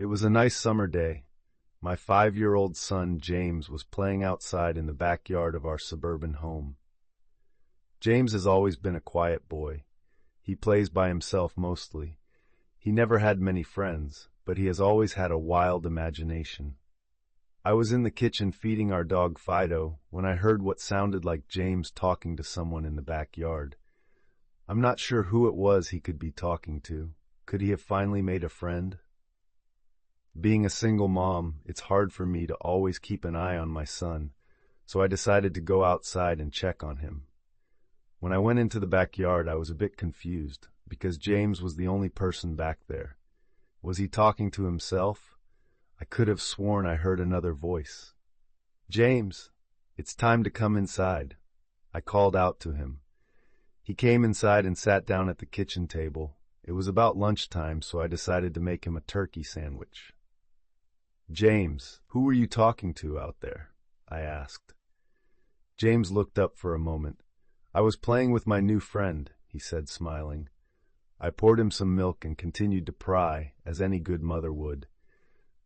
It was a nice summer day. My 5-year-old son, James, was playing outside in the backyard of our suburban home. James has always been a quiet boy. He plays by himself mostly. He never had many friends, but he has always had a wild imagination. I was in the kitchen feeding our dog Fido when I heard what sounded like James talking to someone in the backyard. I'm not sure who it was he could be talking to. Could he have finally made a friend? Being a single mom, it's hard for me to always keep an eye on my son, so I decided to go outside and check on him. When I went into the backyard, I was a bit confused, because James was the only person back there. Was he talking to himself? I could have sworn I heard another voice. "James, it's time to come inside," I called out to him. He came inside and sat down at the kitchen table. It was about lunchtime, so I decided to make him a turkey sandwich. "James, who were you talking to out there?" I asked. James looked up for a moment. "I was playing with my new friend," he said, smiling. I poured him some milk and continued to pry, as any good mother would.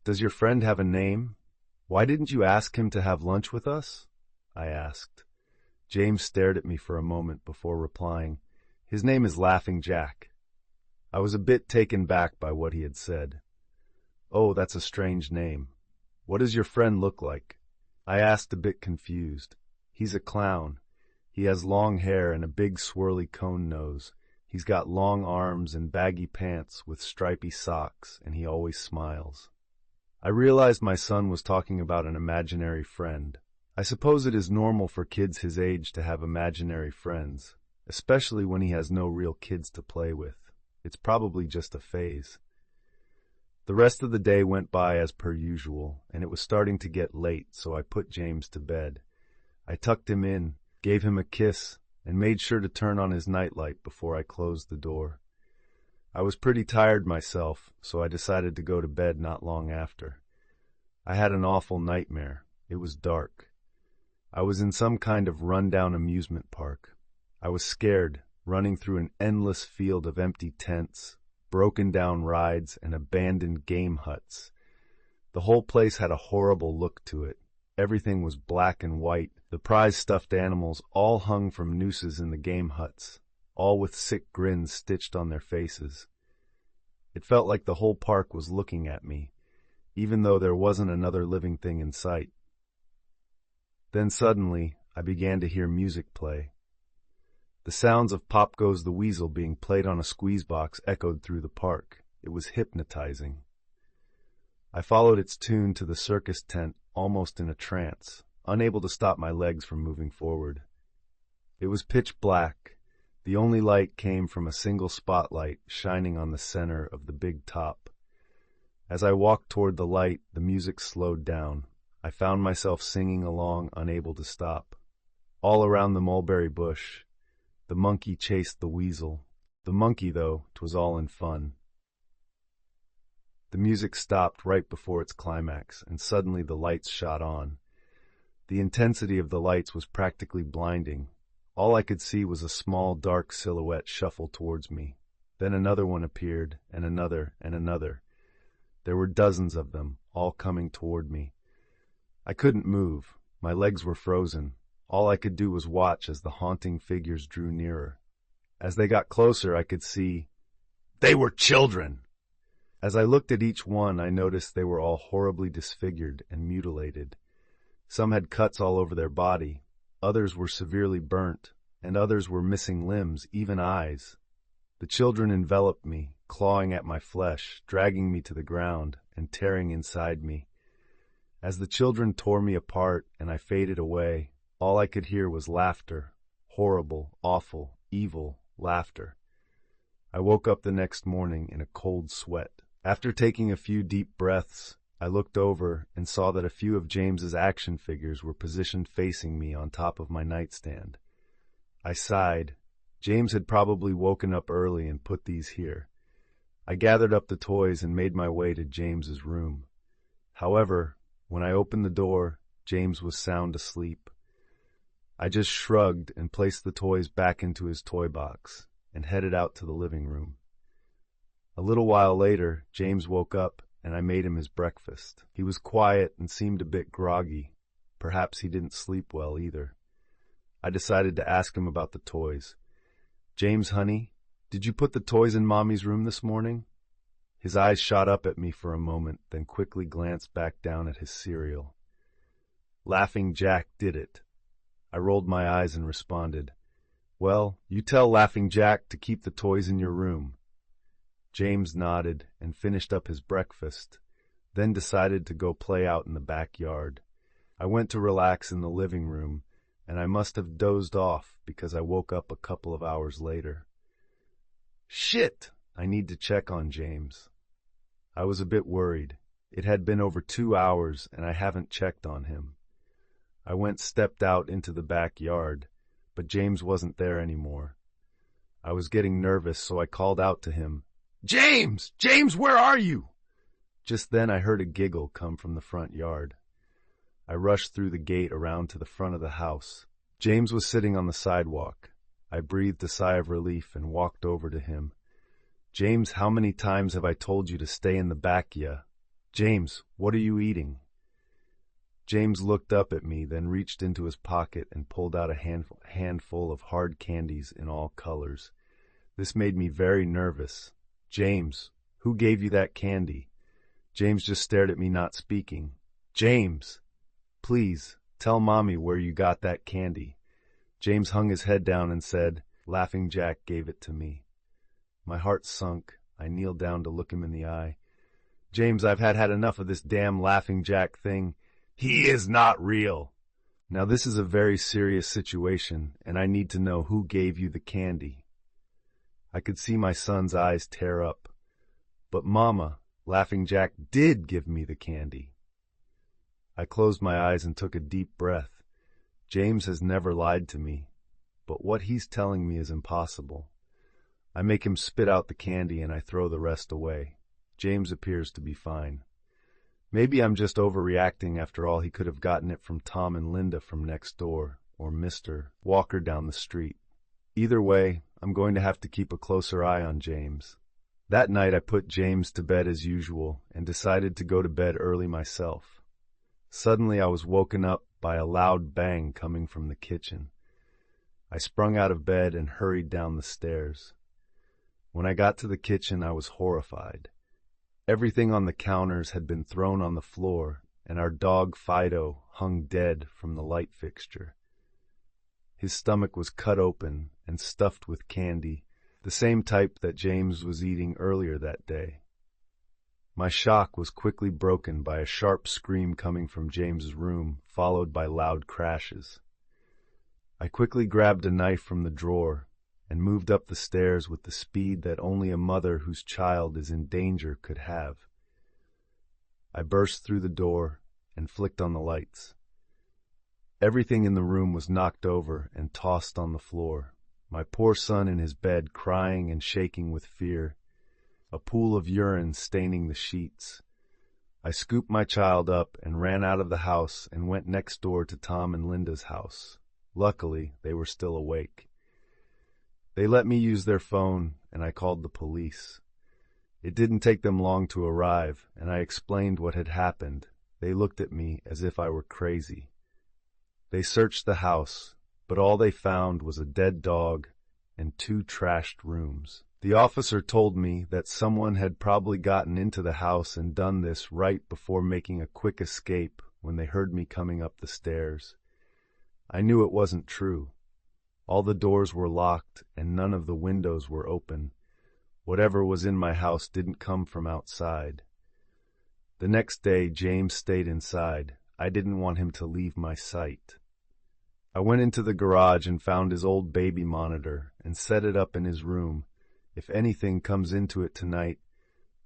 "Does your friend have a name? Why didn't you ask him to have lunch with us?" I asked. James stared at me for a moment before replying, "His name is Laughing Jack." I was a bit taken back by what he had said. "Oh, that's a strange name. What does your friend look like?" I asked, a bit confused. "He's a clown. He has long hair and a big swirly cone nose. He's got long arms and baggy pants with stripy socks, and he always smiles." I realized my son was talking about an imaginary friend. I suppose it is normal for kids his age to have imaginary friends, especially when he has no real kids to play with. It's probably just a phase. The rest of the day went by as per usual, and it was starting to get late, so I put James to bed. I tucked him in, gave him a kiss, and made sure to turn on his nightlight before I closed the door. I was pretty tired myself, so I decided to go to bed not long after. I had an awful nightmare. It was dark. I was in some kind of run-down amusement park. I was scared, running through an endless field of empty tents, broken-down rides, and abandoned game huts. The whole place had a horrible look to it. Everything was black and white. The prize stuffed animals all hung from nooses in the game huts, all with sick grins stitched on their faces. It felt like the whole park was looking at me, even though there wasn't another living thing in sight. Then suddenly, I began to hear music play. The sounds of Pop Goes the Weasel being played on a squeeze box echoed through the park. It was hypnotizing. I followed its tune to the circus tent, almost in a trance, unable to stop my legs from moving forward. It was pitch black. The only light came from a single spotlight shining on the center of the big top. As I walked toward the light, the music slowed down. I found myself singing along, unable to stop. All around the mulberry bush, the monkey chased the weasel. The monkey, though, 'twas all in fun. The music stopped right before its climax, and suddenly the lights shot on. The intensity of the lights was practically blinding. All I could see was a small, dark silhouette shuffle towards me. Then another one appeared, and another, and another. There were dozens of them, all coming toward me. I couldn't move. My legs were frozen. All I could do was watch as the haunting figures drew nearer. As they got closer, I could see they were children. As I looked at each one, I noticed they were all horribly disfigured and mutilated. Some had cuts all over their body, others were severely burnt, and others were missing limbs, even eyes. The children enveloped me, clawing at my flesh, dragging me to the ground, and tearing inside me. As the children tore me apart and I faded away, all I could hear was laughter, horrible, awful, evil laughter. I woke up the next morning in a cold sweat. After taking a few deep breaths, I looked over and saw that a few of James's action figures were positioned facing me on top of my nightstand. I sighed. James had probably woken up early and put these here. I gathered up the toys and made my way to James's room. However, when I opened the door, James was sound asleep. I just shrugged and placed the toys back into his toy box and headed out to the living room. A little while later, James woke up and I made him his breakfast. He was quiet and seemed a bit groggy. Perhaps he didn't sleep well either. I decided to ask him about the toys. "James, honey, did you put the toys in Mommy's room this morning?" His eyes shot up at me for a moment, then quickly glanced back down at his cereal. "Laughing Jack did it." I rolled my eyes and responded, "Well, you tell Laughing Jack to keep the toys in your room." James nodded and finished up his breakfast, then decided to go play out in the backyard. I went to relax in the living room, and I must have dozed off because I woke up a couple of hours later. Shit! I need to check on James. I was a bit worried. It had been over 2 hours, and I haven't checked on him. I stepped out into the backyard, but James wasn't there anymore. I was getting nervous, so I called out to him, "James! James, where are you?" Just then I heard a giggle come from the front yard. I rushed through the gate around to the front of the house. James was sitting on the sidewalk. I breathed a sigh of relief and walked over to him. "James, how many times have I told you to stay in the back, ya? James, what are you eating?" James looked up at me, then reached into his pocket and pulled out a handful of hard candies in all colors. This made me very nervous. "James, who gave you that candy?" James just stared at me, not speaking. "James, please, tell Mommy where you got that candy." James hung his head down and said, "Laughing Jack gave it to me." My heart sunk. I kneeled down to look him in the eye. "James, I've had enough of this damn Laughing Jack thing. He is not real. Now this is a very serious situation, and I need to know who gave you the candy." I could see my son's eyes tear up. "But Mama, Laughing Jack did give me the candy." I closed my eyes and took a deep breath. James has never lied to me, but what he's telling me is impossible. I make him spit out the candy and I throw the rest away. James appears to be fine. Maybe I'm just overreacting. After all, he could have gotten it from Tom and Linda from next door, or Mr. Walker down the street. Either way, I'm going to have to keep a closer eye on James. That night I put James to bed as usual and decided to go to bed early myself. Suddenly I was woken up by a loud bang coming from the kitchen. I sprung out of bed and hurried down the stairs. When I got to the kitchen, I was horrified. Everything on the counters had been thrown on the floor, and our dog Fido hung dead from the light fixture. His stomach was cut open and stuffed with candy, the same type that James was eating earlier that day. My shock was quickly broken by a sharp scream coming from James's room, followed by loud crashes. I quickly grabbed a knife from the drawer and moved up the stairs with the speed that only a mother whose child is in danger could have. I burst through the door and flicked on the lights. Everything in the room was knocked over and tossed on the floor. My poor son in his bed, crying and shaking with fear. A pool of urine staining the sheets. I scooped my child up and ran out of the house and went next door to Tom and Linda's house. Luckily, they were still awake. They let me use their phone, and I called the police. It didn't take them long to arrive, and I explained what had happened. They looked at me as if I were crazy. They searched the house, but all they found was a dead dog and 2 trashed rooms. The officer told me that someone had probably gotten into the house and done this right before making a quick escape when they heard me coming up the stairs. I knew it wasn't true. All the doors were locked and none of the windows were open. Whatever was in my house didn't come from outside. The next day, James stayed inside. I didn't want him to leave my sight. I went into the garage and found his old baby monitor and set it up in his room. If anything comes into it tonight,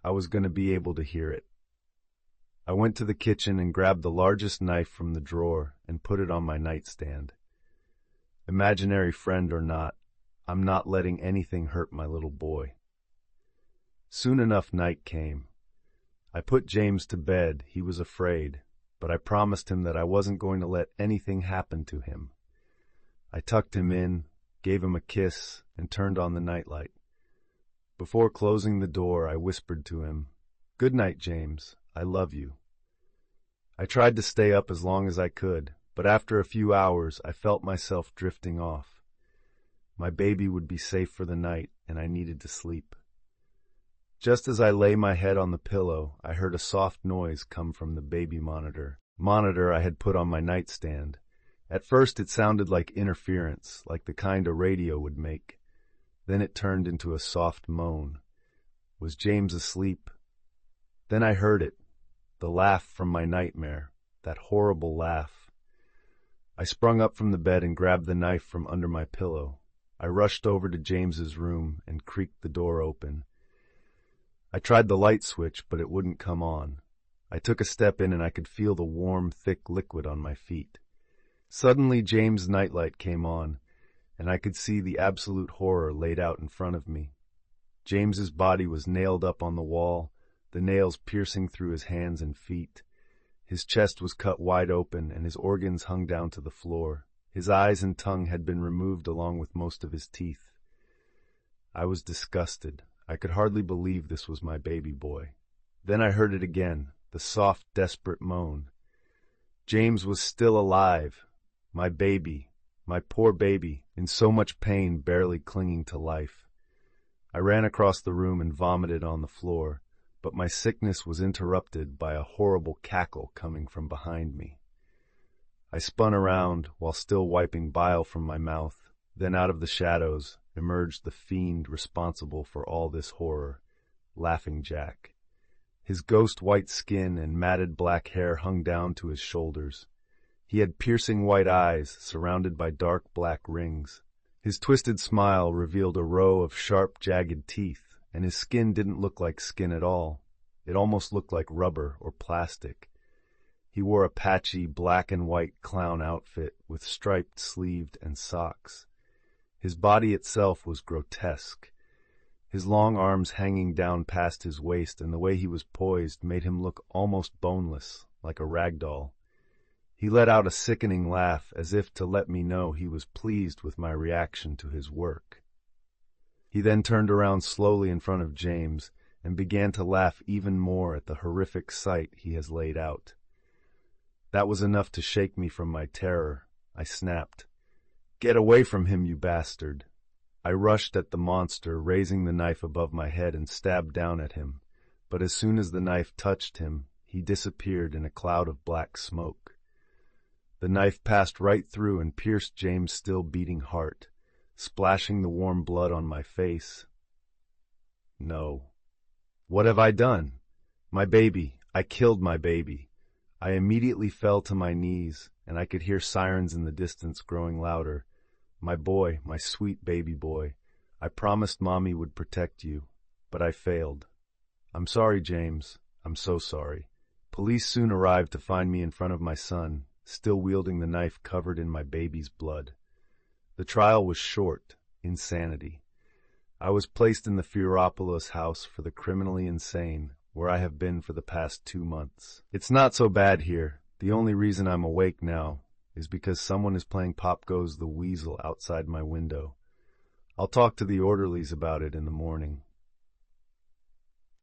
I was going to be able to hear it. I went to the kitchen and grabbed the largest knife from the drawer and put it on my nightstand. Imaginary friend or not, I'm not letting anything hurt my little boy. Soon enough night came. I put James to bed. He was afraid, but I promised him that I wasn't going to let anything happen to him. I tucked him in, gave him a kiss, and turned on the nightlight. Before closing the door, I whispered to him, Good night, James. I love you. I tried to stay up as long as I could, but after a few hours I felt myself drifting off. My baby would be safe for the night, and I needed to sleep. Just as I lay my head on the pillow, I heard a soft noise come from the baby monitor I had put on my nightstand. At first it sounded like interference, like the kind a radio would make. Then it turned into a soft moan. Was James asleep? Then I heard it, the laugh from my nightmare, that horrible laugh. I sprung up from the bed and grabbed the knife from under my pillow. I rushed over to James's room and creaked the door open. I tried the light switch, but it wouldn't come on. I took a step in and I could feel the warm, thick liquid on my feet. Suddenly James' nightlight came on, and I could see the absolute horror laid out in front of me. James's body was nailed up on the wall, the nails piercing through his hands and feet. His chest was cut wide open, and his organs hung down to the floor. His eyes and tongue had been removed along with most of his teeth. I was disgusted. I could hardly believe this was my baby boy. Then I heard it again, the soft, desperate moan. James was still alive. My baby, my poor baby, in so much pain, barely clinging to life. I ran across the room and vomited on the floor, but my sickness was interrupted by a horrible cackle coming from behind me. I spun around while still wiping bile from my mouth. Then out of the shadows emerged the fiend responsible for all this horror, Laughing Jack. His ghost-white skin and matted black hair hung down to his shoulders. He had piercing white eyes surrounded by dark black rings. His twisted smile revealed a row of sharp, jagged teeth, and his skin didn't look like skin at all. It almost looked like rubber or plastic. He wore a patchy black and white clown outfit with striped sleeved and socks. His body itself was grotesque. His long arms hanging down past his waist and the way he was poised made him look almost boneless, like a rag doll. He let out a sickening laugh as if to let me know he was pleased with my reaction to his work. He then turned around slowly in front of James and began to laugh even more at the horrific sight he has laid out. That was enough to shake me from my terror. I snapped, "Get away from him, you bastard!" I rushed at the monster, raising the knife above my head and stabbed down at him. But as soon as the knife touched him, he disappeared in a cloud of black smoke. The knife passed right through and pierced James' still beating heart, splashing the warm blood on my face. No. What have I done? My baby. I killed my baby. I immediately fell to my knees, and I could hear sirens in the distance growing louder. My boy, my sweet baby boy. I promised Mommy would protect you, but I failed. I'm sorry, James. I'm so sorry. Police soon arrived to find me in front of my son, still wielding the knife covered in my baby's blood. The trial was short, insanity. I was placed in the Fioropoulos house for the criminally insane, where I have been for the past 2 months. It's not so bad here. The only reason I'm awake now is because someone is playing Pop Goes the Weasel outside my window. I'll talk to the orderlies about it in the morning.